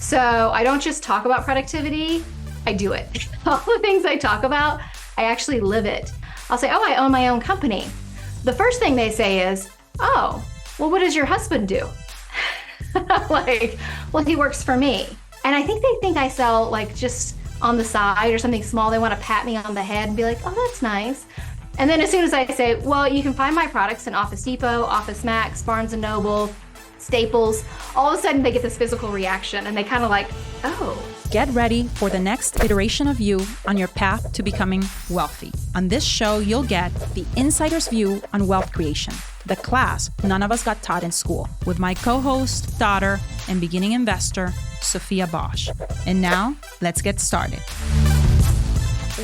So I don't just talk about productivity, I do it. All the things I talk about, I actually live it. I'll say, oh, I own my own company. The first thing they say is, oh, well, what does your husband do? Like, well, he works for me. And I think they think I sell like just on the side or something small. They want to pat me on the head and be like, oh, that's nice. And then as soon as I say, well, you can find my products in Office Depot, Office Max, Barnes & Noble, Staples, all of a sudden they get this physical reaction and they kind of like, oh. Get ready for the next iteration of you on your path to becoming wealthy. On this show, you'll get the insider's view on wealth creation, the class none of us got taught in school, with my co-host, daughter, and beginning investor, Sophia Bosch. And now, let's get started.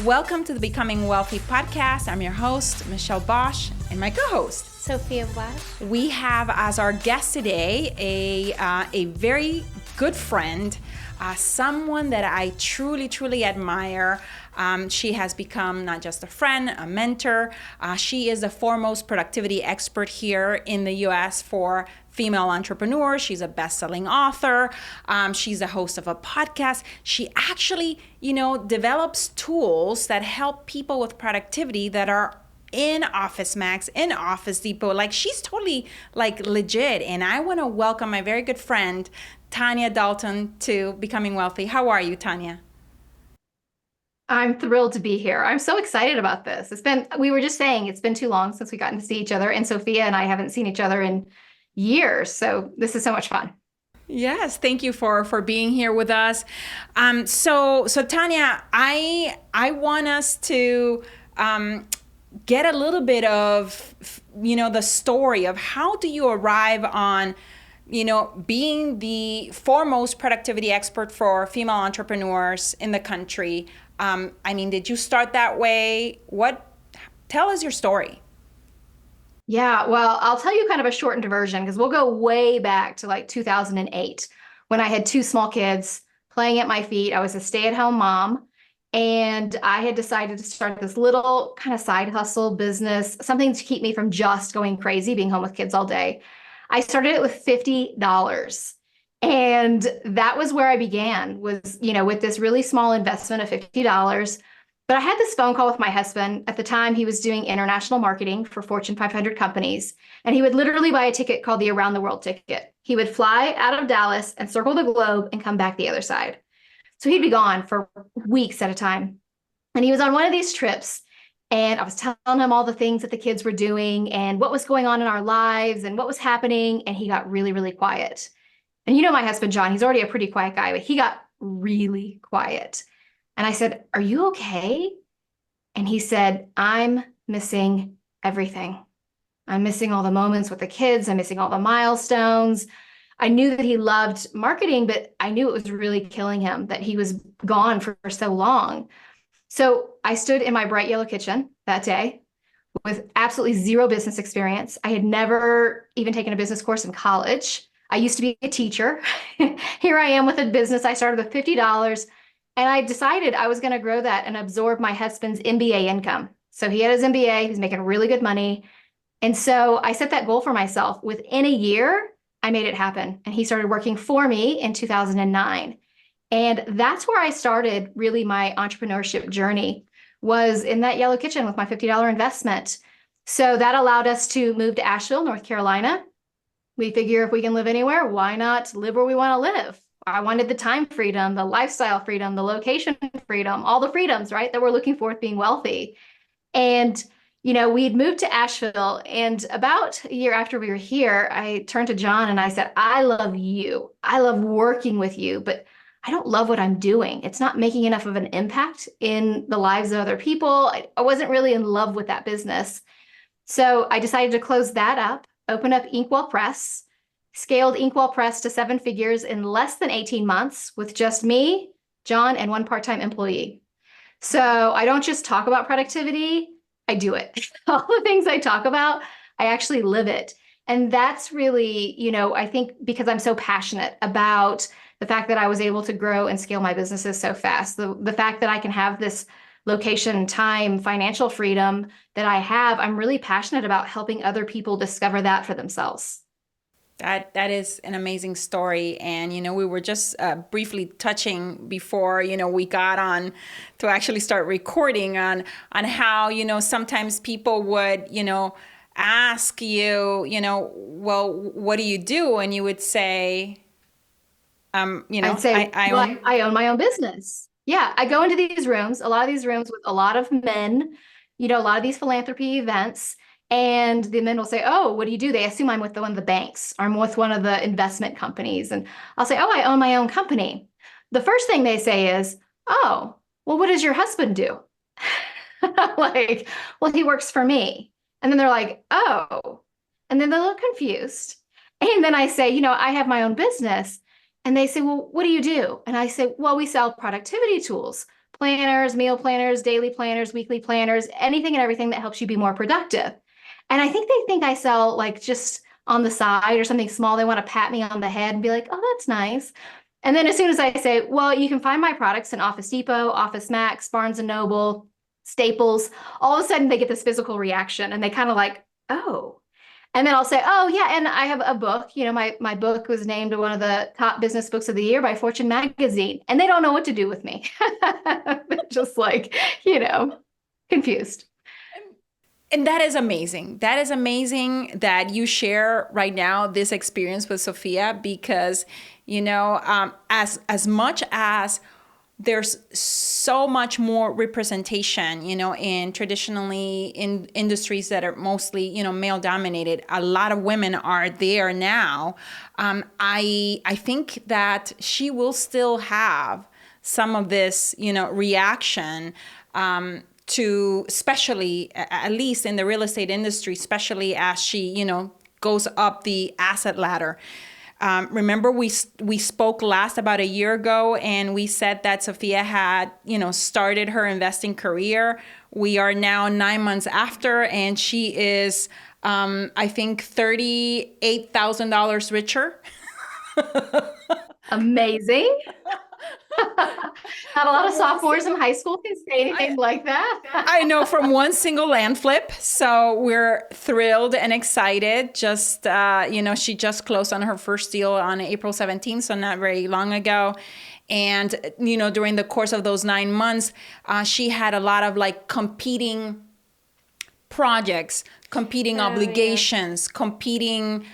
Welcome to the Becoming Wealthy podcast. I'm your host, Michelle Bosch, and my co-host, Sophia Bosch. We have as our guest today a very good friend, someone that I truly admire. She has become not just a friend, a mentor. She is the foremost productivity expert here in the US for female entrepreneurs. She's a best-selling author. She's the host of a podcast. She actually, develops tools that help people with productivity that are in Office Max, in Office Depot. Like, she's totally legit. And I want to welcome my very good friend, Tanya Dalton, to Becoming Wealthy. How are you, Tanya? I'm thrilled to be here. I'm so excited about this. We were just saying, it's been too long since we gotten to see each other, and Sophia and I haven't seen each other in years. So this is so much fun. Yes, thank you for being here with us. So Tanya, I want us to get a little bit of, the story of how do you arrive on, being the foremost productivity expert for female entrepreneurs in the country. Did you start that way? Tell us your story. Yeah, well, I'll tell you kind of a shortened version because we'll go way back to like 2008 when I had two small kids playing at my feet. I was a stay-at-home mom, and I had decided to start this little kind of side hustle business, something to keep me from just going crazy, being home with kids all day. I started it with $50. And that was where I began, was, with this really small investment of $50. But I had this phone call with my husband. At the time, he was doing international marketing for Fortune 500 companies. And he would literally buy a ticket called the Around the World ticket. He would fly out of Dallas and circle the globe and come back the other side. So he'd be gone for weeks at a time. And he was on one of these trips. And I was telling him all the things that the kids were doing and what was going on in our lives and what was happening. And he got really, really quiet. And my husband, John, he's already a pretty quiet guy, but he got really quiet. And I said, are you okay? And he said, I'm missing everything. I'm missing all the moments with the kids. I'm missing all the milestones. I knew that he loved marketing, but I knew it was really killing him that he was gone for so long. So I stood in my bright yellow kitchen that day with absolutely zero business experience. I had never even taken a business course in college. I used to be a teacher. Here I am with a business. I started with $50, and I decided I was going to grow that and absorb my husband's MBA income. So he had his MBA, he was making really good money. And so I set that goal for myself. Within a year, I made it happen. And he started working for me in 2009. And that's where I started really my entrepreneurship journey, was in that yellow kitchen with my $50 investment. So that allowed us to move to Asheville, North Carolina. We figure if we can live anywhere, why not live where we want to live? I wanted the time freedom, the lifestyle freedom, the location freedom, all the freedoms, right, that we're looking for with being wealthy. And, we'd moved to Asheville. And about a year after we were here, I turned to John and I said, I love you. I love working with you, but I don't love what I'm doing. It's not making enough of an impact in the lives of other people. I wasn't really in love with that business. So I decided to close that up, open up Inkwell Press, scaled Inkwell Press to 7 figures in less than 18 months with just me, John, and one part-time employee. So I don't just talk about productivity, I do it. All the things I talk about, I actually live it. And that's really, I think because I'm so passionate about the fact that I was able to grow and scale my businesses so fast, the fact that I can have this location, time, financial freedom that I have, I'm really passionate about helping other people discover that for themselves. That is an amazing story, and we were just briefly touching before we got on to actually start recording on how sometimes people would ask you well, what do you do, and you would say I'd say, I well, own. I own my own business. Yeah, I go into these rooms, a lot of these rooms with a lot of men, a lot of these philanthropy events, and the men will say, "Oh, what do you do?" They assume I'm with one of the banks or I'm with one of the investment companies, and I'll say, "Oh, I own my own company." The first thing they say is, "Oh, well, what does your husband do?" Like, well, he works for me. And then they're like, "Oh," and then they look confused. And then I say, "I have my own business." And they say, "Well, what do you do?" And I say, "Well, we sell productivity tools, planners, meal planners, daily planners, weekly planners, anything and everything that helps you be more productive." And I think they think I sell like just on the side or something small. They want to pat me on the head and be like, "Oh, that's nice." And then as soon as I say, "Well, you can find my products in Office Depot, Office Max, Barnes and Noble, Staples," all of a sudden they get this physical reaction and they kind of like, "Oh." And then I'll say, "Oh, yeah, and I have a book. My book was named one of the top business books of the year by Fortune magazine." And they don't know what to do with me. They're just like, confused. And that is amazing. That is amazing that you share right now this experience with Sophia, because as much as there's so much more representation, in traditionally in industries that are mostly, male dominated. A lot of women are there now. I think that she will still have some of this, reaction. To especially, at least in the real estate industry, especially as she, goes up the asset ladder. Remember, we spoke last about a year ago, and we said that Sophia had, started her investing career. We are now 9 months after, and she is, I think, $38,000 richer. Amazing. Not a lot of sophomores in high school can say anything like that. I know, from one single land flip. So we're thrilled and excited. Just, she just closed on her first deal on April 17th, so not very long ago. And, during the course of those 9 months, she had a lot of like competing projects, competing obligations, competing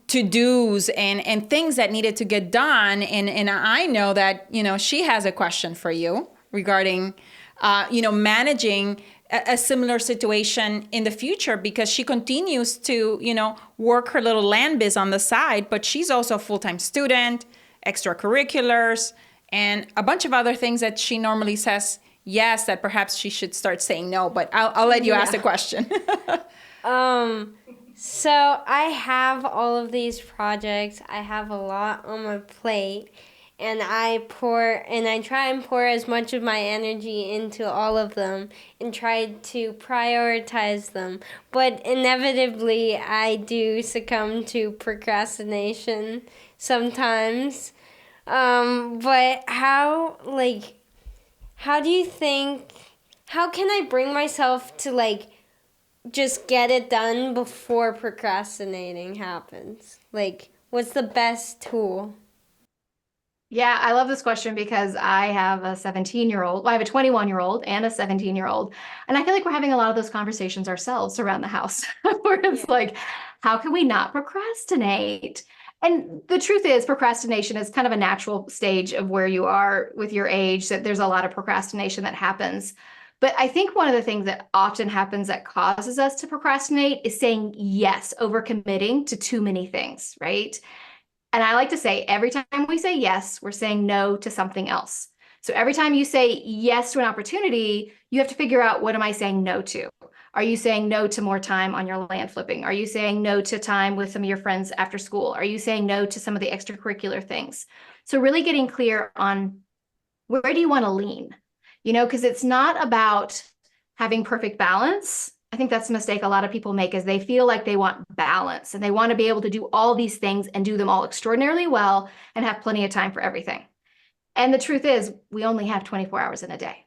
to-dos and things that needed to get done. And I know that, she has a question for you regarding, managing a similar situation in the future, because she continues to, work her little land biz on the side, but she's also a full-time student, extracurriculars, and a bunch of other things that she normally says yes, that perhaps she should start saying no, but I'll let you ask the question. So I have all of these projects. I have a lot on my plate, and I try and pour as much of my energy into all of them and try to prioritize them. But inevitably, I do succumb to procrastination sometimes. But how do you think, how can I bring myself to just get it done before procrastinating happens? What's the best tool? Yeah, I love this question because I have a 17-year-old. Well, I have a 21-year-old and a 17-year-old. And I feel like we're having a lot of those conversations ourselves around the house where it's like, how can we not procrastinate? And the truth is, procrastination is kind of a natural stage of where you are with your age, that there's a lot of procrastination that happens. But I think one of the things that often happens that causes us to procrastinate is saying yes, overcommitting to too many things, right? And I like to say every time we say yes, we're saying no to something else. So every time you say yes to an opportunity, you have to figure out, what am I saying no to? Are you saying no to more time on your land flipping? Are you saying no to time with some of your friends after school? Are you saying no to some of the extracurricular things? So really getting clear on, where do you want to lean? Because it's not about having perfect balance. I think that's a mistake a lot of people make, is they feel like they want balance and they want to be able to do all these things and do them all extraordinarily well and have plenty of time for everything. And the truth is, we only have 24 hours in a day.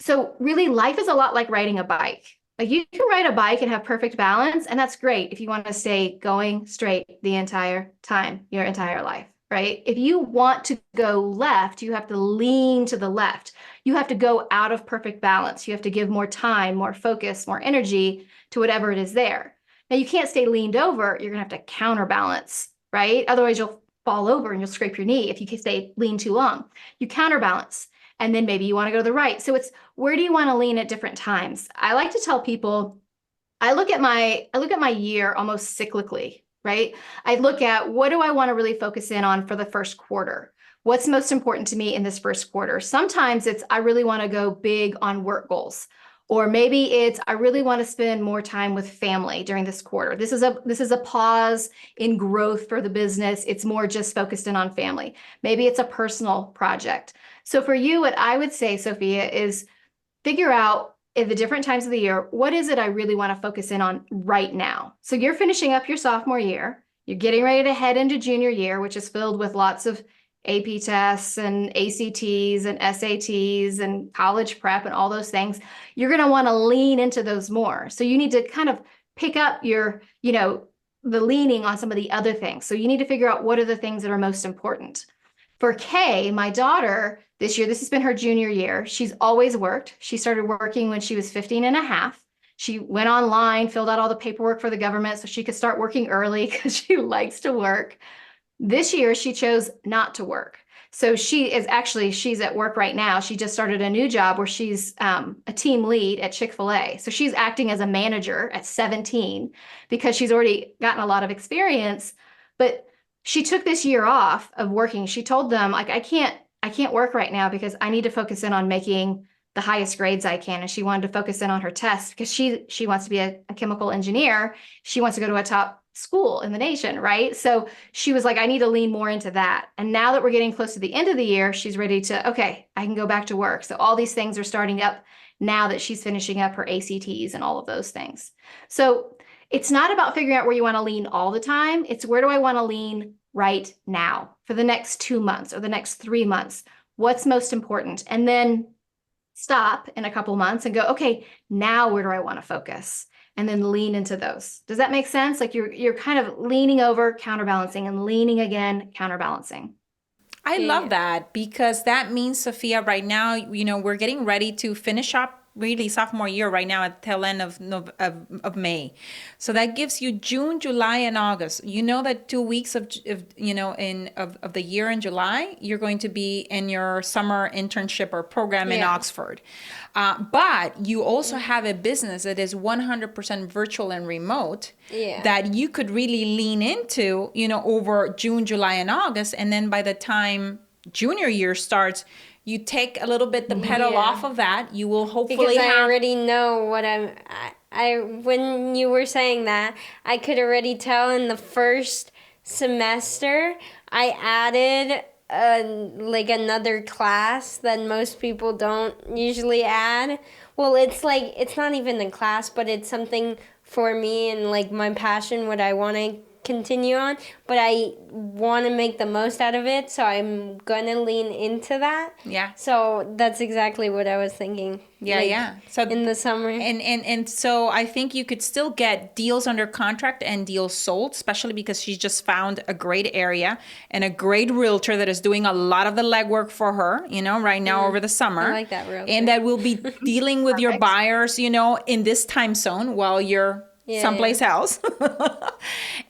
So really, life is a lot like riding a bike. Like you can ride a bike and have perfect balance, and that's great if you want to stay going straight the entire time, your entire life, right? If you want to go left, you have to lean to the left. You have to go out of perfect balance. You have to give more time, more focus, more energy to whatever it is there. Now you can't stay leaned over. You're gonna have to counterbalance, right? Otherwise, you'll fall over and you'll scrape your knee if you can stay lean too long. You counterbalance, and then maybe you want to go to the right. So it's where do you want to lean at different times? I like to tell people I look at my year almost cyclically, right? I look at what do I want to really focus in on for the first quarter? What's most important to me in this first quarter? Sometimes it's I really want to go big on work goals. Or maybe it's I really want to spend more time with family during this quarter. This is a pause in growth for the business. It's more just focused in on family. Maybe it's a personal project. So for you, what I would say, Sophia, is figure out at the different times of the year, what is it I really want to focus in on right now? So you're finishing up your sophomore year, you're getting ready to head into junior year, which is filled with lots of AP tests and ACTs and SATs and college prep and all those things. You're going to want to lean into those more. So you need to kind of pick up the leaning on some of the other things. So you need to figure out what are the things that are most important. For Kay, my daughter, this year, this has been her junior year. She's always worked. She started working when she was 15 and a half. She went online, filled out all the paperwork for the government so she could start working early because she likes to work. This year, she chose not to work. So she's at work right now. She just started a new job where she's a team lead at Chick-fil-A. So she's acting as a manager at 17 because she's already gotten a lot of experience. But she took this year off of working. She told them, like, I can't work right now because I need to focus in on making the highest grades I can. And she wanted to focus in on her tests because she wants to be a chemical engineer. She wants to go to a top school in the nation, right? So she was like, I need to lean more into that. And now that we're getting close to the end of the year, she's ready to, okay, I can go back to work. So all these things are starting up now that she's finishing up her ACTs and all of those things. So it's not about figuring out where you want to lean all the time. It's where do I want to lean right now for the next 2 months or the next 3 months? What's most important? And then stop in a couple months and go, okay, now where do I want to focus? And then lean into those. Does that make sense? Like you're kind of leaning over, counterbalancing, and leaning again, counterbalancing. I love that because that means, Sophia, right now, we're getting ready to finish up really sophomore year right now at the tail end of May. So that gives you June, July, and August. You know that 2 weeks of the year in July, you're going to be in your summer internship or program in Oxford. But you also have a business that is 100% virtual and remote that you could really lean into, over June, July, and August. And then by the time junior year starts, you take a little bit the pedal off of that. You will hopefully I already know what I when you were saying that, I could already tell in the first semester I added another class that most people don't usually add. Well, it's not even a class, but it's something for me and like my passion, what I want to continue on, but I want to make the most out of it, so I'm gonna lean into that. So that's exactly what I was thinking. So in the summer, and so I think you could still get deals under contract and deals sold, especially because she's just found a great area and a great realtor that is doing a lot of the legwork for her, right now over the summer. I like that realtor. And that will be dealing with your buyers, in this time zone while you're someplace else.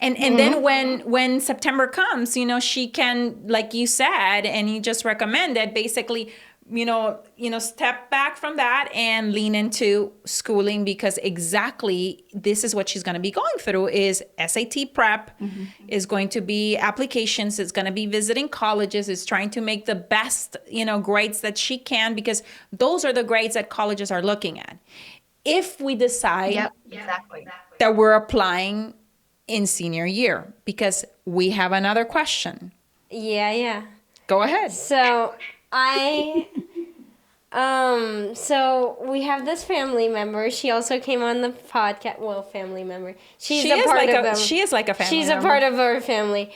and then when September comes, she can, like you said, and you just recommended, basically, step back from that and lean into schooling, because exactly this is what she's going to be going through is SAT prep, is going to be applications, it's going to be visiting colleges, is trying to make the best, grades that she can, because those are the grades that colleges are looking at. If we decide that we're applying in senior year, because we have another question. Go ahead. So so we have this family member. She also came on the podcast. Well, family member. She is like a family She's a part of our family.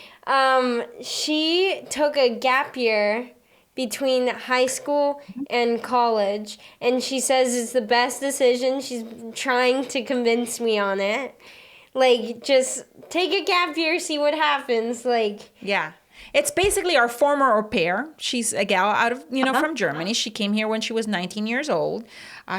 She took a gap year between high school and college, and she says it's the best decision. She's trying to convince me on it. Like, just take a gap year, see what happens. Like, Yeah. It's basically our former au pair. She's a gal out of, from Germany. She came here when she was 19 years old.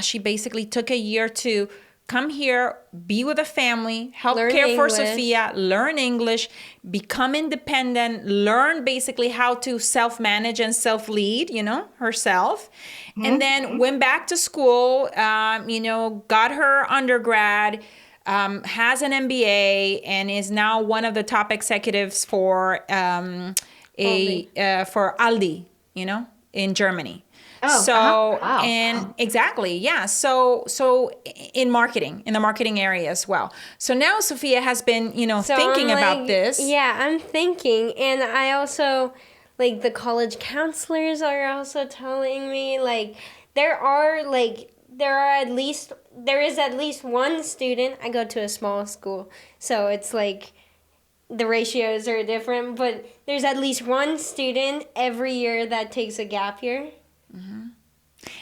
She basically took a year to come here, be with a family, help Learn care for English. Sophia, learn English, become independent, learn basically how to self-manage and self-lead, herself. And then went back to school, got her undergrad, has an MBA, and is now one of the top executives for for Aldi, in Germany. Oh, So wow. and exactly, yeah. So in marketing, in the marketing area as well. So now Sophia has been, so thinking I'm about like, this. Yeah, I'm thinking, and I also like the college counselors are also telling me like there is at least one student. I go to a small school, so it's like the ratios are different, but there's at least one student every year that takes a gap year.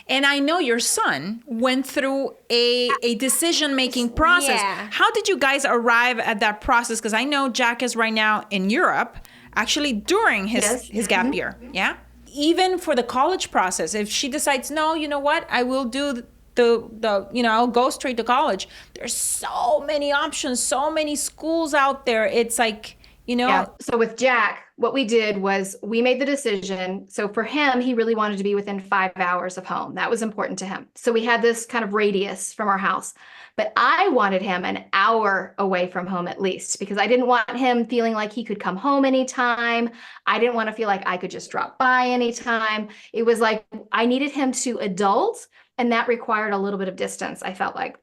And I know your son went through a decision-making process. Yeah. How did you guys arrive at that process? Because I know Jack is right now in Europe, actually during his gap year. Yeah. Even for the college process, if she decides, no, you know what, I will do I'll go straight to college. There's so many options, so many schools out there. It's like, Yeah. So with Jack, what we did was we made the decision. So for him, he really wanted to be within 5 hours of home. That was important to him. So we had this kind of radius from our house. But I wanted him an hour away from home at least, because I didn't want him feeling like he could come home anytime. I didn't want to feel like I could just drop by anytime. It was like I needed him to adult, and that required a little bit of distance, I felt like.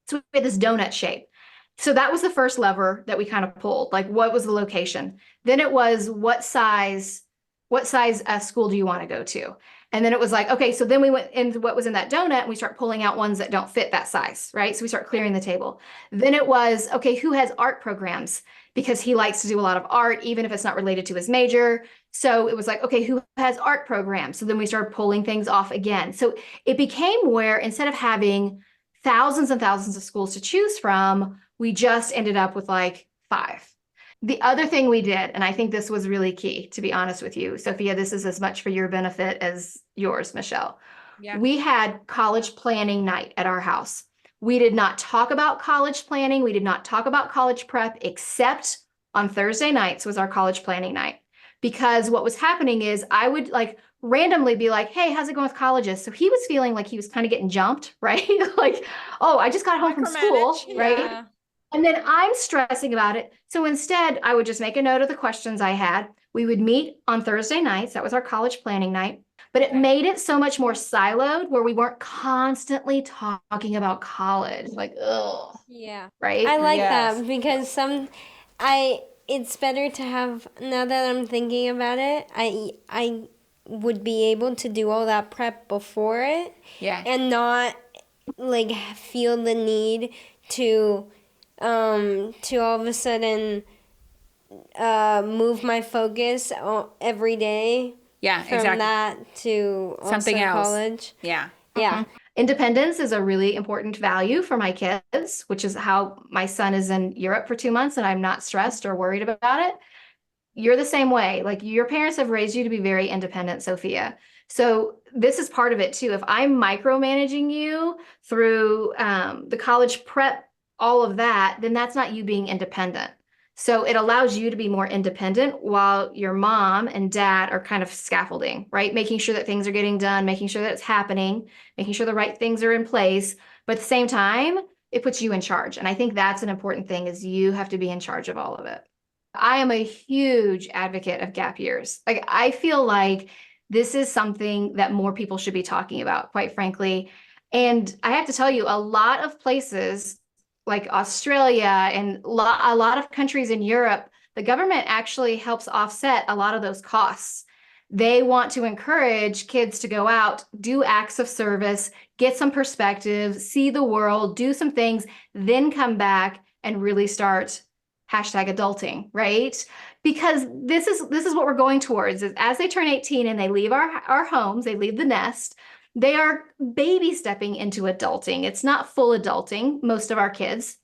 So we had this donut shape. So that was the first lever that we kind of pulled. Like, what was the location? Then it was what size school do you want to go to? And then it was like, okay, so then we went into what was in that donut and we start pulling out ones that don't fit that size, right? So we start clearing the table. Then it was, okay, who has art programs? Because he likes to do a lot of art, even if it's not related to his major. So it was like, okay, who has art programs? So then we started pulling things off again. So it became where instead of having thousands and thousands of schools to choose from, we just ended up with like 5. The other thing we did, and I think this was really key, to be honest with you, Sophia, this is as much for your benefit as yours, Michelle. Yeah. We had college planning night at our house. We did not talk about college planning. We did not talk about college prep, except on Thursday nights was our college planning night. Because what was happening is I would like randomly be like, hey, how's it going with colleges? So he was feeling like he was kind of getting jumped, right? Like, oh, I just got home from school, right? Yeah. And then I'm stressing about it. So instead, I would just make a note of the questions I had. We would meet on Thursday nights. That was our college planning night. But it made it so much more siloed where we weren't constantly talking about college. Like, ugh. Yeah. Right? I like Yes. that because it's better to have, now that I'm thinking about it, I would be able to do all that prep before it. Yeah. And not like feel the need to all of a sudden move my focus every day Yeah, from exactly. that to Something also else. college. Yeah. Yeah. Independence is a really important value for my kids, which is how my son is in Europe for 2 months and I'm not stressed or worried about it. You're the same way. Like your parents have raised you to be very independent, Sophia. So this is part of it too. If I'm micromanaging you through the college prep, all of that, then that's not you being independent. So it allows you to be more independent while your mom and dad are kind of scaffolding, right? Making sure that things are getting done, making sure that it's happening, making sure the right things are in place. But at the same time, it puts you in charge. And I think that's an important thing is you have to be in charge of all of it. I am a huge advocate of gap years. Like I feel like this is something that more people should be talking about, quite frankly. And I have to tell you, a lot of places like Australia and a lot of countries in Europe, the government actually helps offset a lot of those costs. They want to encourage kids to go out, do acts of service, get some perspective, see the world, do some things, then come back and really start hashtag adulting, right? Because this is what we're going towards is as they turn 18 and they leave our homes, they leave the nest, they are baby stepping into adulting. It's not full adulting, most of our kids.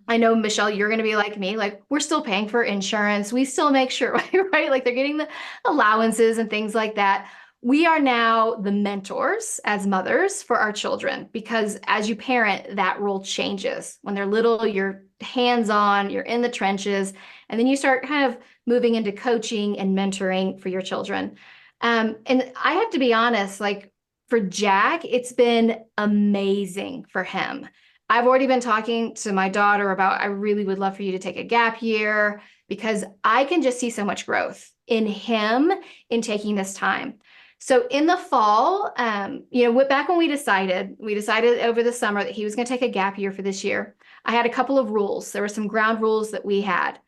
I know, Michelle, you're going to be like me. Like, we're still paying for insurance. We still make sure, right? Like, they're getting the allowances and things like that. We are now the mentors as mothers for our children because as you parent, that role changes. When they're little, you're hands on, you're in the trenches, and then you start kind of moving into coaching and mentoring for your children. And I have to be honest, like, for Jack, it's been amazing for him. I've already been talking to my daughter about, I really would love for you to take a gap year because I can just see so much growth in him in taking this time. So in the fall, back when we decided over the summer that he was going to take a gap year for this year. I had a couple of rules. There were some ground rules that we had.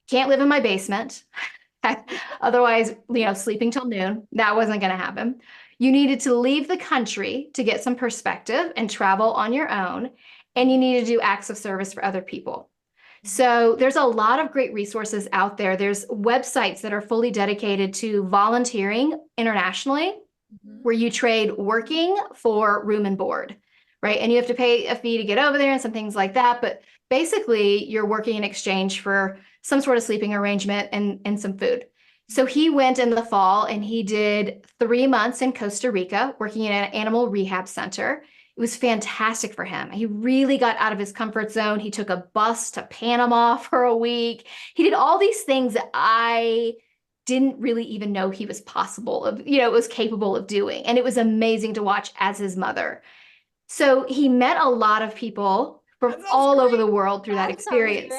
Can't live in my basement. Otherwise, sleeping till noon, that wasn't going to happen. You needed to leave the country to get some perspective and travel on your own. And you need to do acts of service for other people. So there's a lot of great resources out there. There's websites that are fully dedicated to volunteering internationally, where you trade working for room and board, right? And you have to pay a fee to get over there and some things like that. But basically, you're working in exchange for some sort of sleeping arrangement and some food. So he went in the fall and he did 3 months in Costa Rica working in an animal rehab center. It was fantastic for him. He really got out of his comfort zone. He took a bus to Panama for a week. He did all these things that I didn't really even know he was was capable of doing. And it was amazing to watch as his mother. So he met a lot of people from all over the world through that experience.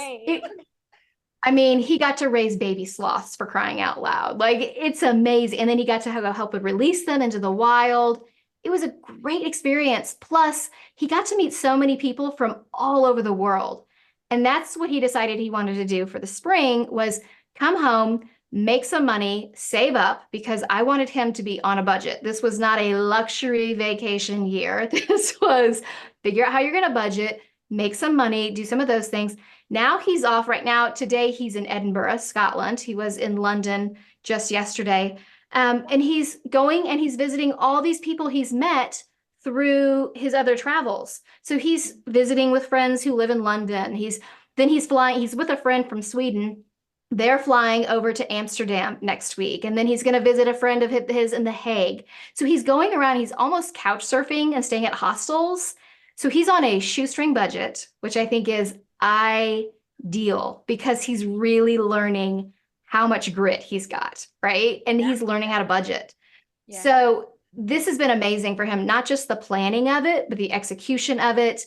He got to raise baby sloths for crying out loud. Like, it's amazing. And then he got to help release them into the wild. It was a great experience. Plus, he got to meet so many people from all over the world. And that's what he decided he wanted to do for the spring was come home, make some money, save up, because I wanted him to be on a budget. This was not a luxury vacation year. This was figure out how you're going to budget, make some money, do some of those things. Now he's off right now. Today, he's in Edinburgh, Scotland. He was in London just yesterday. And he's going and he's visiting all these people he's met through his other travels. So he's visiting with friends who live in London. He's flying, he's with a friend from Sweden. They're flying over to Amsterdam next week. And then he's going to visit a friend of his in The Hague. So he's going around, he's almost couch surfing and staying at hostels. So he's on a shoestring budget, which I think is ideal because he's really learning how much grit he's got, right? And he's learning how to budget. Yeah. So this has been amazing for him, not just the planning of it, but the execution of it.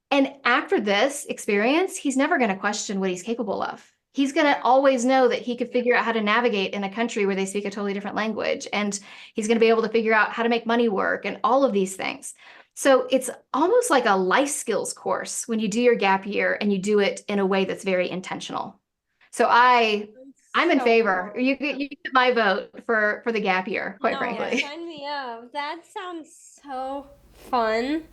And after this experience, he's never going to question what he's capable of. He's going to always know that he could figure out how to navigate in a country where they speak a totally different language. And he's going to be able to figure out how to make money work and all of these things. So it's almost like a life skills course when you do your gap year and you do it in a way that's very intentional. So I'm in favor. You get my vote for the gap year, quite frankly. Sign me up. That sounds so fun.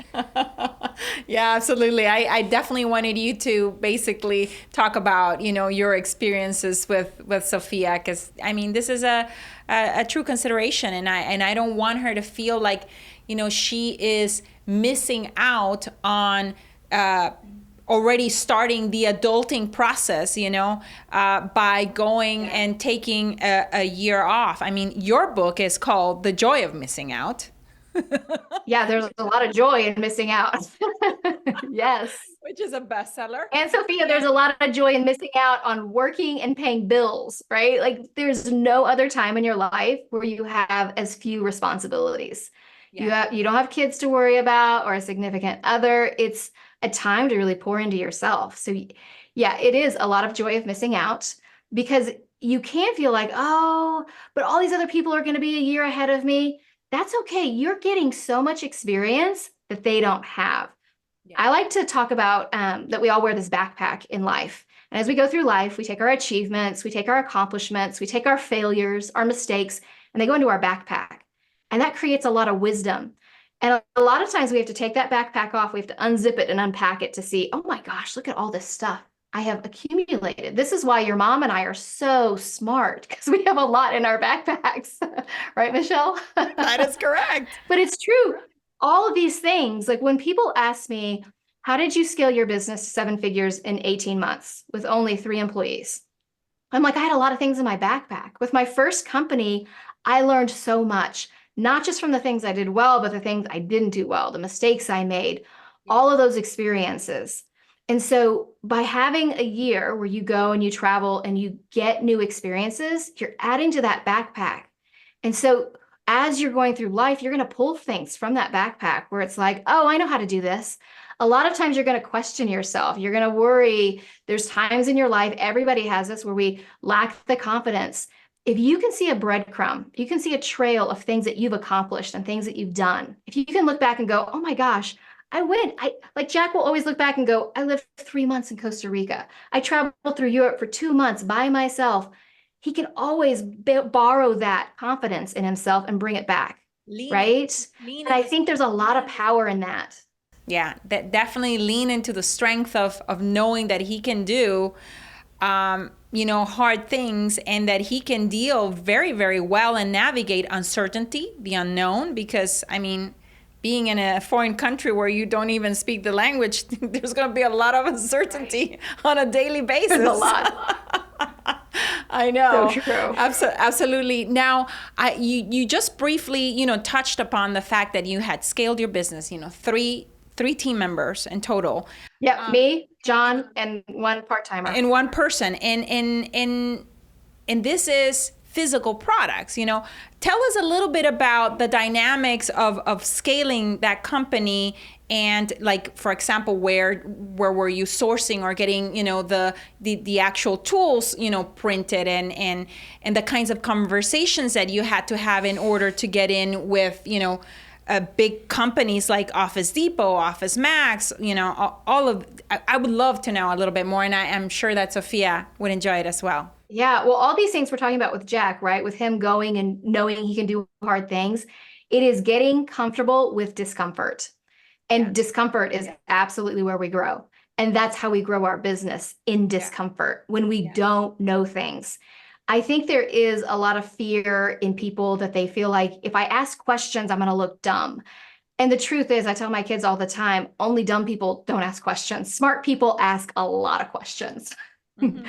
Yeah, absolutely. I definitely wanted you to basically talk about, your experiences with Sophia, because this is a true consideration, and I don't want her to feel like, she is missing out on already starting the adulting process, by going and taking a year off. Your book is called The Joy of Missing Out. Yeah, there's a lot of joy in missing out. Yes. Which is a bestseller. And Sophia, there's a lot of joy in missing out on working and paying bills, right? Like, there's no other time in your life where you have as few responsibilities. Yeah. You don't have kids to worry about or a significant other. It's a time to really pour into yourself. So yeah, it is a lot of joy of missing out because you can feel like, oh, but all these other people are going to be a year ahead of me. That's okay. You're getting so much experience that they don't have. Yeah. I like to talk about that we all wear this backpack in life. And as we go through life, we take our achievements, we take our accomplishments, we take our failures, our mistakes, and they go into our backpack. And that creates a lot of wisdom. And a lot of times we have to take that backpack off. We have to unzip it and unpack it to see, oh my gosh, look at all this stuff I have accumulated. This is why your mom and I are so smart, because we have a lot in our backpacks. Right, Michelle? That is correct. But it's true. All of these things, like when people ask me, how did you scale your business to 7 figures in 18 months with only 3 employees? I'm like, I had a lot of things in my backpack. With my first company, I learned so much, not just from the things I did well, but the things I didn't do well, the mistakes I made, all of those experiences. And so by having a year where you go and you travel and you get new experiences, you're adding to that backpack. And so as you're going through life, you're going to pull things from that backpack where it's like, oh, I know how to do this. A lot of times you're going to question yourself. You're going to worry. There's times in your life, everybody has this, where we lack the confidence. If you can see a breadcrumb, you can see a trail of things that you've accomplished and things that you've done. If you can look back and go, oh my gosh, I went. Like Jack will always look back and go, I lived 3 months in Costa Rica. I traveled through Europe for 2 months by myself. He can always borrow that confidence in himself and bring it back, right? And I think there's a lot of power in that. Yeah, that definitely lean into the strength of knowing that he can do, hard things, and that he can deal very, very well and navigate uncertainty, the unknown, because I mean, being in a foreign country where you don't even speak the language, there's going to be a lot of uncertainty on a daily basis. There's a lot. I know. So true. Absolutely. Now, you just briefly, touched upon the fact that you had scaled your business, three team members in total. Yeah, me, John, and one part-timer. And one person. And this is physical products. Tell us a little bit about the dynamics of scaling that company, and like, for example, where were you sourcing or getting, the actual tools, printed, and the kinds of conversations that you had to have in order to get in with, big companies like Office Depot, Office Max, all of. I would love to know a little bit more, and I am sure that Sophia would enjoy it as well. Yeah, well, all these things we're talking about with Jack, right? With him going and knowing he can do hard things, it is getting comfortable with discomfort. And discomfort is absolutely where we grow. And that's how we grow our business, in discomfort, when we don't know things. I think there is a lot of fear in people that they feel like, if I ask questions, I'm going to look dumb. And the truth is, I tell my kids all the time, only dumb people don't ask questions. Smart people ask a lot of questions. Mm-hmm.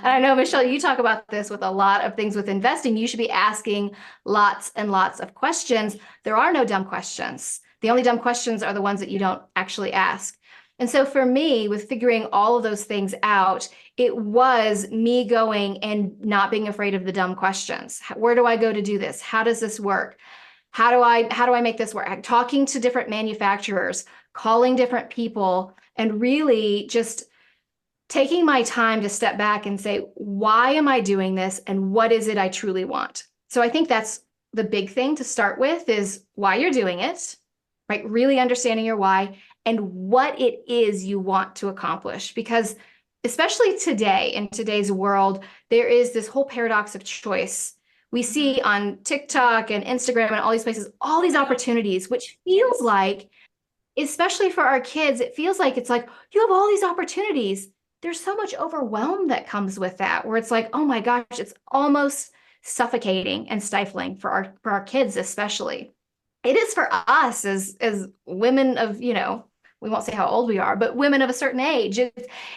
And I know, Michelle, you talk about this with a lot of things with investing. You should be asking lots and lots of questions. There are no dumb questions. The only dumb questions are the ones that you don't actually ask. And so for me, with figuring all of those things out, it was me going and not being afraid of the dumb questions. Where do I go to do this? How does this work? How do I make this work? Talking to different manufacturers, calling different people, and really just taking my time to step back and say, why am I doing this? And what is it I truly want? So I think that's the big thing to start with, is why you're doing it, right? Really understanding your why and what it is you want to accomplish. Because especially today, in today's world, there is this whole paradox of choice. We see on TikTok and Instagram and all these places, all these opportunities, which feels like, especially for our kids, it feels like, it's like, you have all these opportunities. There's so much overwhelm that comes with that, where it's like, oh my gosh, it's almost suffocating and stifling for our kids, especially. It is for us as women of, we won't say how old we are, but women of a certain age.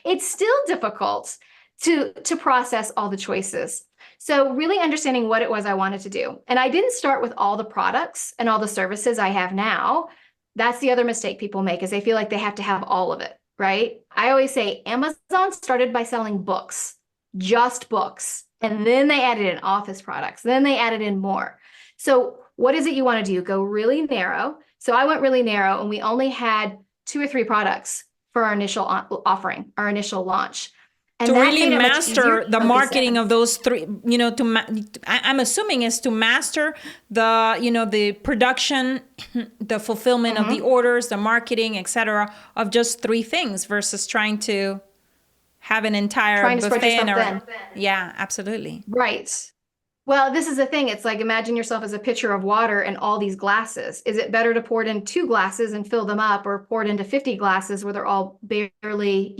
It's still difficult to process all the choices. So really understanding what it was I wanted to do. And I didn't start with all the products and all the services I have now. That's the other mistake people make, is they feel like they have to have all of it. Right? I always say Amazon started by selling books, just books. And then they added in office products. Then they added in more. So what is it you want to do? Go really narrow. So I went really narrow, and we only had 2 or 3 products for our initial offering, our initial launch. And to really master the marketing of those 3, I'm assuming is to master the production, the fulfillment of the orders, the marketing, etc., of just 3 things, versus trying to have an entire buffet. Yeah, absolutely. Right. Well, this is the thing. It's like, imagine yourself as a pitcher of water and all these glasses. Is it better to pour it in 2 glasses and fill them up, or pour it into 50 glasses where they're all barely,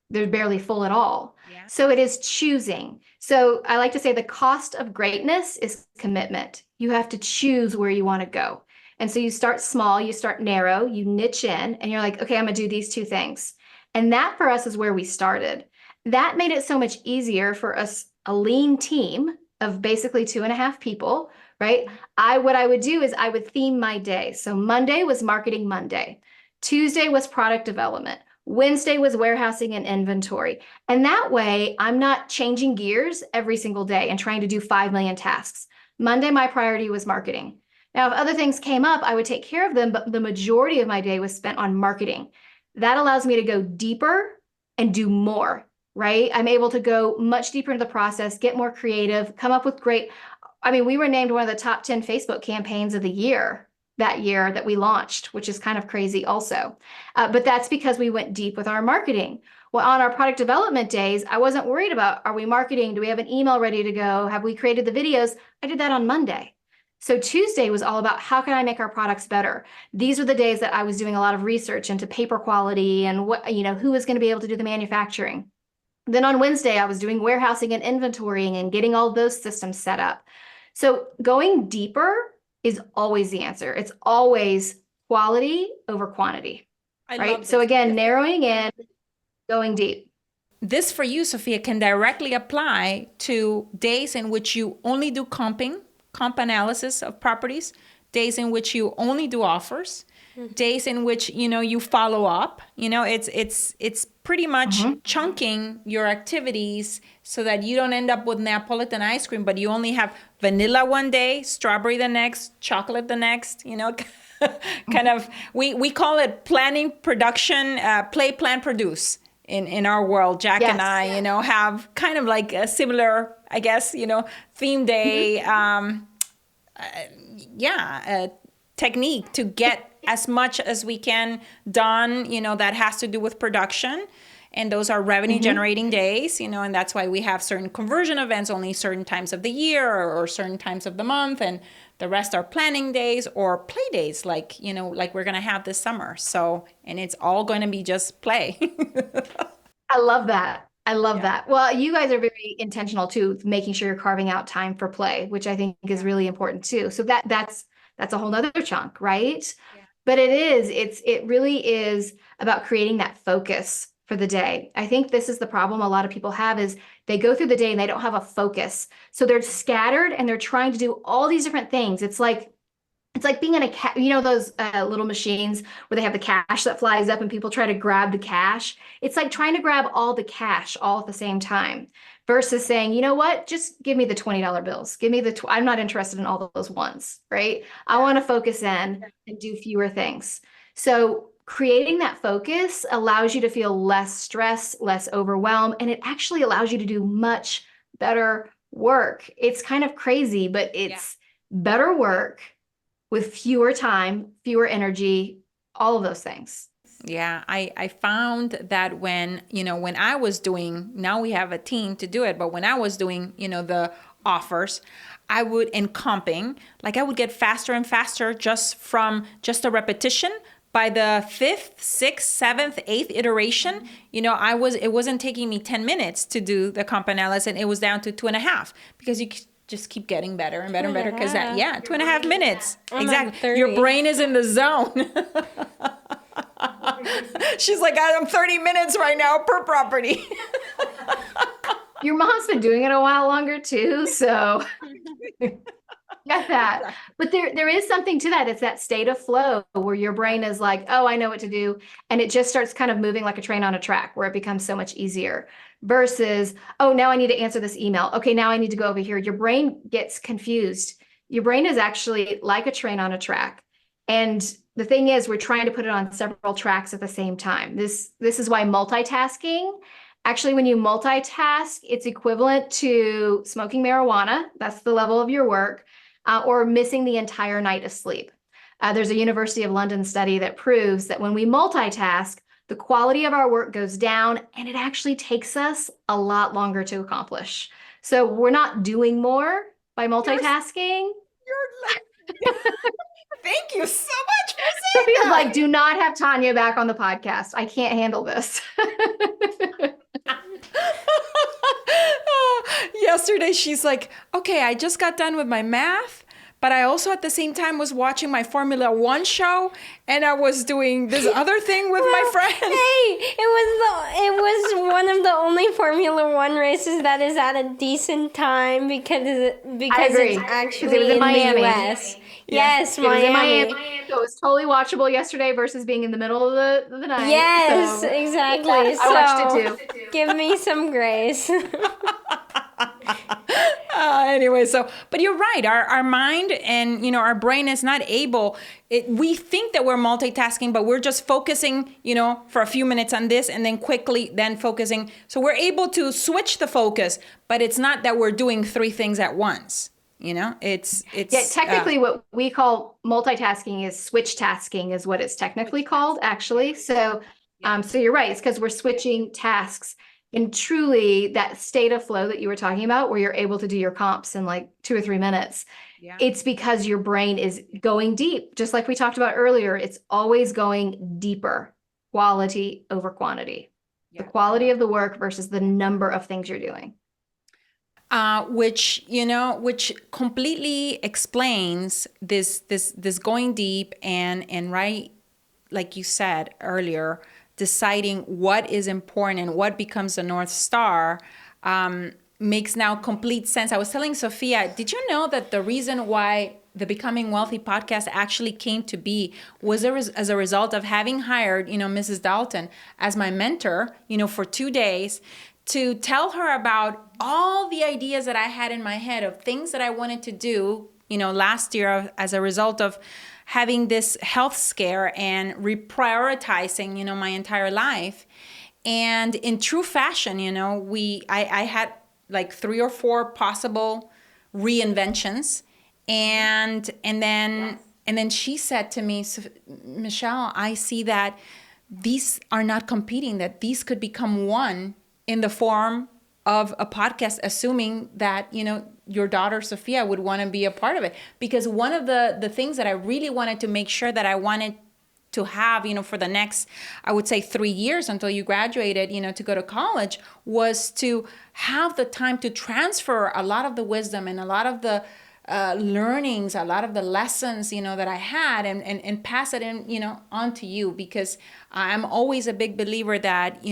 They're barely full at all. Yeah. So it is choosing. So I like to say the cost of greatness is commitment. You have to choose where you want to go. And so you start small, you start narrow, you niche in, and you're like, okay, I'm going to do these two things. And that for us is where we started. That made it so much easier for us, a lean team of basically 2.5 people, right? What I would do is I would theme my day. So Monday was marketing Monday. Tuesday was product development. Wednesday was warehousing and inventory. And that way, I'm not changing gears every single day and trying to do 5 million tasks. Monday, my priority was marketing. Now, if other things came up, I would take care of them, but the majority of my day was spent on marketing. That allows me to go deeper and do more, right? I'm able to go much deeper into the process, get more creative, come up with great. I mean, we were named one of the top 10 Facebook campaigns of the year that year that we launched, which is kind of crazy also. But that's because we went deep with our marketing. Well, on our product development days, I wasn't worried about, are we marketing? Do we have an email ready to go? Have we created the videos? I did that on Monday. So Tuesday was all about how can I make our products better? These are the days that I was doing a lot of research into paper quality and what, who was going to be able to do the manufacturing. Then on Wednesday, I was doing warehousing and inventorying and getting all those systems set up. So going deeper is always the answer. It's always quality over quantity, right? So again, narrowing in, going deep. This for you, Sophia, can directly apply to days in which you only do comp analysis of properties, days in which you only do offers, days in which, you follow up. It's pretty much chunking your activities so that you don't end up with Neapolitan ice cream, but you only have vanilla one day, strawberry the next, chocolate the next, kind of, we call it planning, production, play, plan, produce. In our world, Jack and I, have kind of like a similar, I guess, theme day, technique to get as much as we can done, that has to do with production. And those are revenue generating days, and that's why we have certain conversion events only certain times of the year or certain times of the month. And the rest are planning days or play days like we're going to have this summer. So, and it's all going to be just play. I love that. I love that. Well, you guys are very intentional too, making sure you're carving out time for play, which I think is really important too. So that's a whole nother chunk, right? Yeah. But it really is about creating that focus for the day. I think this is the problem a lot of people have is they go through the day and they don't have a focus. So they're scattered and they're trying to do all these different things. It's like being in a those little machines where they have the cash that flies up and people try to grab the cash. It's like trying to grab all the cash all at the same time versus saying, you know what, just give me the $20 bills. Give me I'm not interested in all those ones, right? I want to focus in and do fewer things. So creating that focus allows you to feel less stress, less overwhelmed, and it actually allows you to do much better work. It's kind of crazy, but it's better work with fewer time, fewer energy, all of those things. Yeah, I found that when I was doing, now we have a team to do it, but when I was doing, the offers, I would, in comping, like I would get faster and faster just from just a repetition. By the 5th, 6th, 7th, 8th iteration, it wasn't taking me 10 minutes to do the comp analysis, and it was down to 2.5 because you just keep getting better and better and better because 2.5 minutes. Exactly. Your brain is in the zone. She's like, I'm 30 minutes right now per property. Your mom's been doing it a while longer too, so get that. But there is something to that. It's that state of flow where your brain is like, oh, I know what to do. And it just starts kind of moving like a train on a track where it becomes so much easier versus, oh, now I need to answer this email. Okay, now I need to go over here. Your brain gets confused. Your brain is actually like a train on a track. And the thing is, we're trying to put it on several tracks at the same time. This is why multitasking, actually, when you multitask, it's equivalent to smoking marijuana. That's the level of your work. Or missing the entire night of sleep. There's a University of London study that proves that when we multitask, the quality of our work goes down and it actually takes us a lot longer to accomplish. So we're not doing more by multitasking. Thank you so much for saying Sophia's that. like, do not have Tanya back on the podcast. I can't handle this. yesterday she's like, okay, I just got done with my math, but I also at the same time was watching my Formula One show, and I was doing this other thing with my friend. Hey, it was one of the only Formula One races that is at a decent time because agree. it's 'Cause actually it was in in the Miami. US. Yes, It was in Miami. Miami, so it was totally watchable yesterday versus being in the middle of the night. Yes, So, exactly. yeah, I watched it too. Give me some grace. Anyway, but you're right. Our mind and, our brain is not able, we think that we're multitasking, but we're just focusing, for a few minutes on this and then quickly then focusing. So we're able to switch the focus, but it's not that we're doing three things at once. It's technically what we call multitasking is switch tasking is what it's technically called, actually. So, so you're right. It's because we're switching tasks. And truly that state of flow that you were talking about, where you're able to do your comps in like 2 or 3 minutes, it's because your brain is going deep. Just like we talked about earlier, it's always going deeper, quality over quantity, the quality of the work versus the number of things you're doing. Which completely explains this going deep and right, like you said earlier, deciding what is important and what becomes the North Star makes now complete sense. I was telling Sophia, did you know that the reason why the Becoming Wealthy podcast actually came to be was as a result of having hired, Mrs. Dalton as my mentor, for 2 days to tell her about all the ideas that I had in my head of things that I wanted to do, last year as a result of having this health scare and reprioritizing, my entire life. And in true fashion, I had like 3 or 4 possible reinventions. And then she said to me, Michelle, I see that these are not competing, that these could become one in the form of a podcast, assuming that, your daughter Sophia would want to be a part of it. Because one of the things that I really wanted to make sure that I wanted to have, for the next, I would say 3 years until you graduated, to go to college, was to have the time to transfer a lot of the wisdom and a lot of the learnings, a lot of the lessons, that I had and pass it in, on to you, because I'm always a big believer that,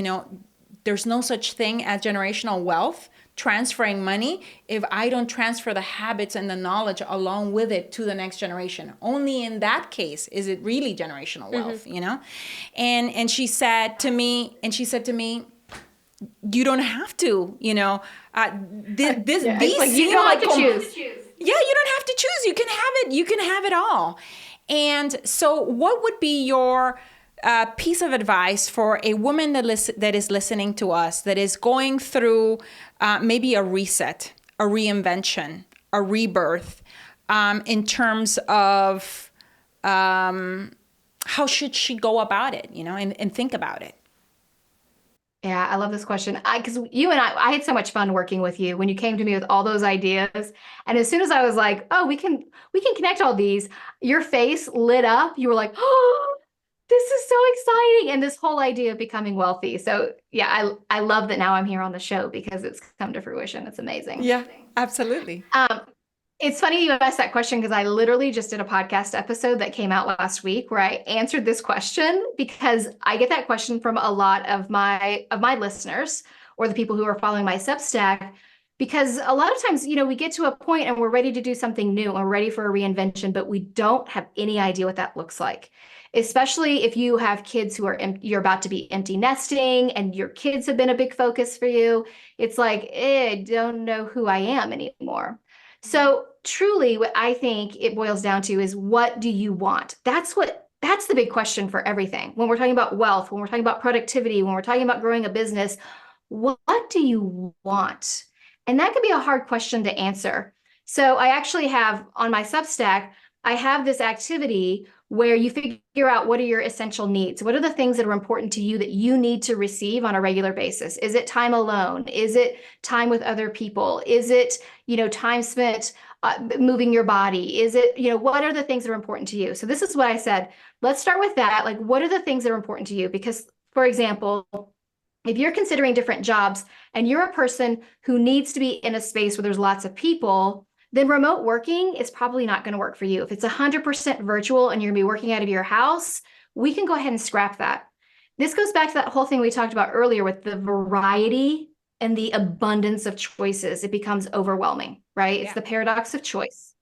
there's no such thing as generational wealth, transferring money, if I don't transfer the habits and the knowledge along with it to the next generation. Only in that case is it really generational wealth, And she said to me, you don't have to, these like you don't have to choose. Yeah, you don't have to choose. You can have it. You can have it all. And so what would be your piece of advice for a woman that is listening to us, that is going through maybe a reset, a reinvention, a rebirth, in terms of how should she go about it, and think about it? Yeah, I love this question. Because you and I had so much fun working with you when you came to me with all those ideas. And as soon as I was like, oh, we can connect all these, your face lit up. You were like, oh, this is so exciting. And this whole idea of becoming wealthy. So yeah, I love that now I'm here on the show because it's come to fruition. It's amazing. Yeah, absolutely. It's funny you asked that question because I literally just did a podcast episode that came out last week where I answered this question, because I get that question from a lot of my listeners or the people who are following my Substack, because a lot of times, we get to a point and we're ready to do something new and we're ready for a reinvention, but we don't have any idea what that looks like. Especially if you have kids who you're about to be empty nesting and your kids have been a big focus for you. It's like, I don't know who I am anymore. So truly what I think it boils down to is, what do you want? That's the big question for everything. When we're talking about wealth, when we're talking about productivity, when we're talking about growing a business, what do you want? And that could be a hard question to answer. So I actually have on my Substack, I have this activity where you figure out what are your essential needs. What are the things that are important to you that you need to receive on a regular basis? Is it time alone? Is it time with other people? Is it, time spent moving your body? Is it, what are the things that are important to you? So this is what I said. Let's start with that. Like, what are the things that are important to you? Because, for example, if you're considering different jobs and you're a person who needs to be in a space where there's lots of people, then remote working is probably not going to work for you. If it's 100% virtual and you're going to be working out of your house, we can go ahead and scrap that. This goes back to that whole thing we talked about earlier with the variety and the abundance of choices. It becomes overwhelming, right? It's the paradox of choice.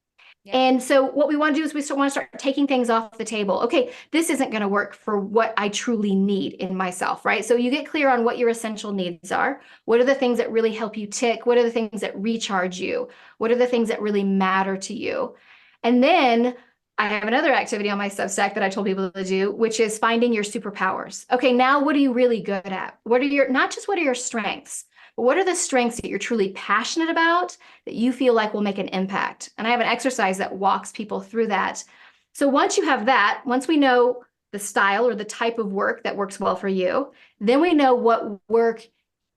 And so what we want to do is we still want to start taking things off the table. Okay, this isn't going to work for what I truly need in myself, right? So you get clear on what your essential needs are. What are the things that really help you tick? What are the things that recharge you? What are the things that really matter to you? And then I have another activity on my Substack that I told people to do, which is finding your superpowers. Okay, now what are you really good at? What are your, not just what are your strengths, but what are the strengths that you're truly passionate about that you feel like will make an impact? And I have an exercise that walks people through that. So once you have that, once we know the style or the type of work that works well for you, then we know what work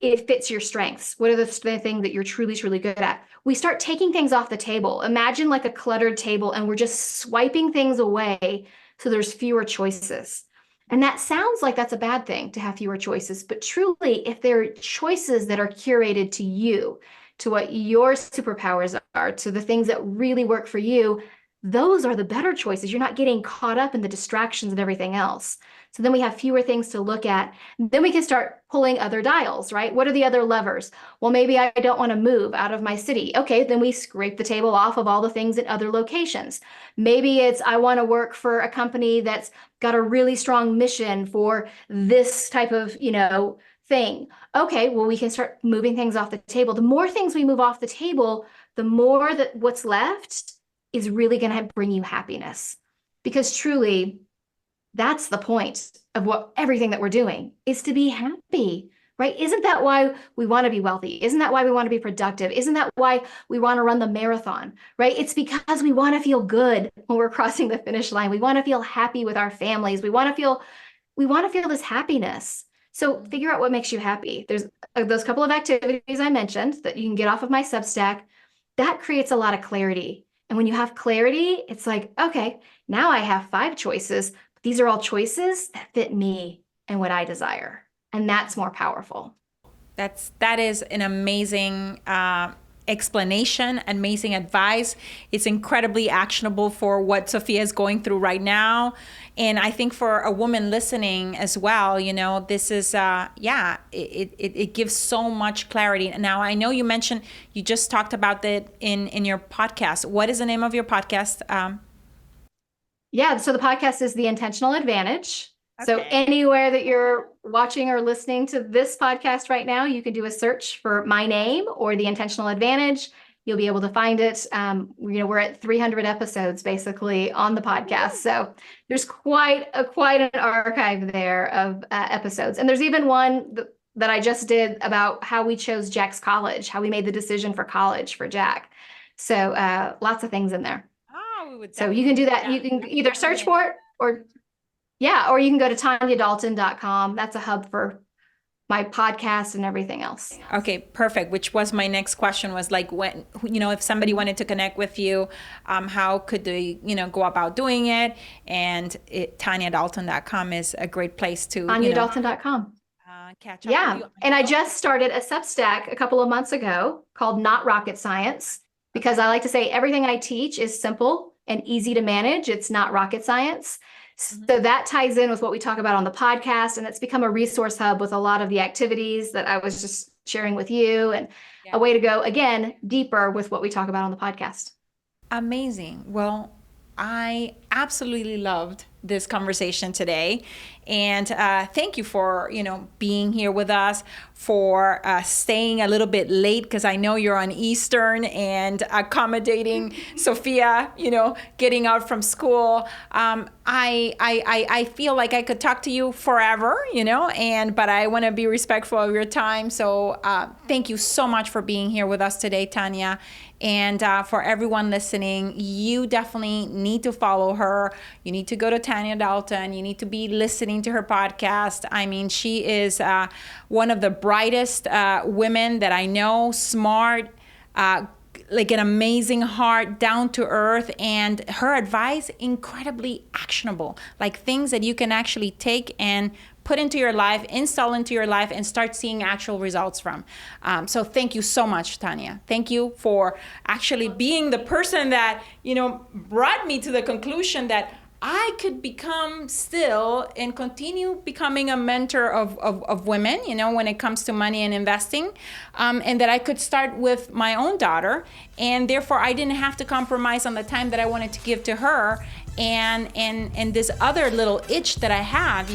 it fits your strengths. What are the things that you're truly, truly good at? We start taking things off the table. Imagine like a cluttered table and we're just swiping things away so there's fewer choices. And that sounds like that's a bad thing to have fewer choices, but truly, if there are choices that are curated to you, to what your superpowers are, to the things that really work for you, those are the better choices. You're not getting caught up in the distractions and everything else. So then we have fewer things to look at. Then we can start pulling other dials, right? What are the other levers? Well, maybe I don't want to move out of my city. Okay, then we scrape the table off of all the things in other locations. Maybe it's I want to work for a company that's got a really strong mission for this type of, thing. Okay, well, we can start moving things off the table. The more things we move off the table, the more that what's left is really going to bring you happiness. Because truly, that's the point of what everything that we're doing is to be happy, right? Isn't that why we want to be wealthy? Isn't that why we want to be productive? Isn't that why we want to run the marathon, right? It's because we want to feel good when we're crossing the finish line. We want to feel happy with our families. We want to feel this happiness. So figure out what makes you happy. There's those couple of activities I mentioned that you can get off of my Substack. That creates a lot of clarity. And when you have clarity, it's like, okay, now I have 5 choices. These are all choices that fit me and what I desire. And that's more powerful. That is an amazing explanation, amazing advice. It's incredibly actionable for what Sophia is going through right now. And I think for a woman listening as well, this is, it gives so much clarity. Now, I know you mentioned, you just talked about that in your podcast. What is the name of your podcast? Yeah, so the podcast is The Intentional Advantage. Okay. So anywhere that you're watching or listening to this podcast right now, you can do a search for my name or The Intentional Advantage. You'll be able to find it. We're at 300 episodes basically on the podcast. So there's quite an archive there of episodes. And there's even one that I just did about how we chose Jack's college, how we made the decision for college for Jack. So lots of things in there. So you can do that. You can either search for it or you can go to TanyaDalton.com. That's a hub for my podcast and everything else. Okay, perfect. Which was my next question was like, when, if somebody wanted to connect with you, how could they, go about doing it? And TanyaDalton.com is a great place to, TanyaDalton.com. Catch up. Yeah. And I just started a Substack a couple of months ago called Not Rocket Science, because I like to say everything I teach is simple and easy to manage. It's not rocket science. So that ties in with what we talk about on the podcast, and it's become a resource hub with a lot of the activities that I was just sharing with you, and a way to go, again, deeper with what we talk about on the podcast. Amazing. Well, I absolutely loved this conversation today. And thank you for, being here with us, for staying a little bit late, because I know you're on Eastern, and accommodating Sophia, getting out from school. I feel like I could talk to you forever, but I want to be respectful of your time. So thank you so much for being here with us today, Tanya. And for everyone listening, you definitely need to follow her. You need to go to Tanya Dalton. You need to be listening to her podcast. I mean, she is one of the brightest women that I know, smart, like an amazing heart, down to earth, and her advice incredibly actionable, like things that you can actually take and put into your life, install into your life, and start seeing actual results from. So thank you so much, Tanya. Thank you for actually being the person that, brought me to the conclusion that I could become still and continue becoming a mentor of women, when it comes to money and investing, and that I could start with my own daughter, and therefore I didn't have to compromise on the time that I wanted to give to her, and this other little itch that I have,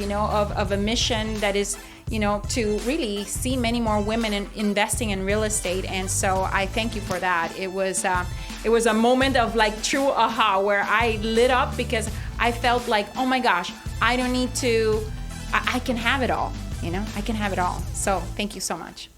of a mission that is, to really see many more women investing in real estate. And so I thank you for that. It was a moment of like true aha, where I lit up because I felt like, oh my gosh, I don't need to, I can have it all, I can have it all. So thank you so much.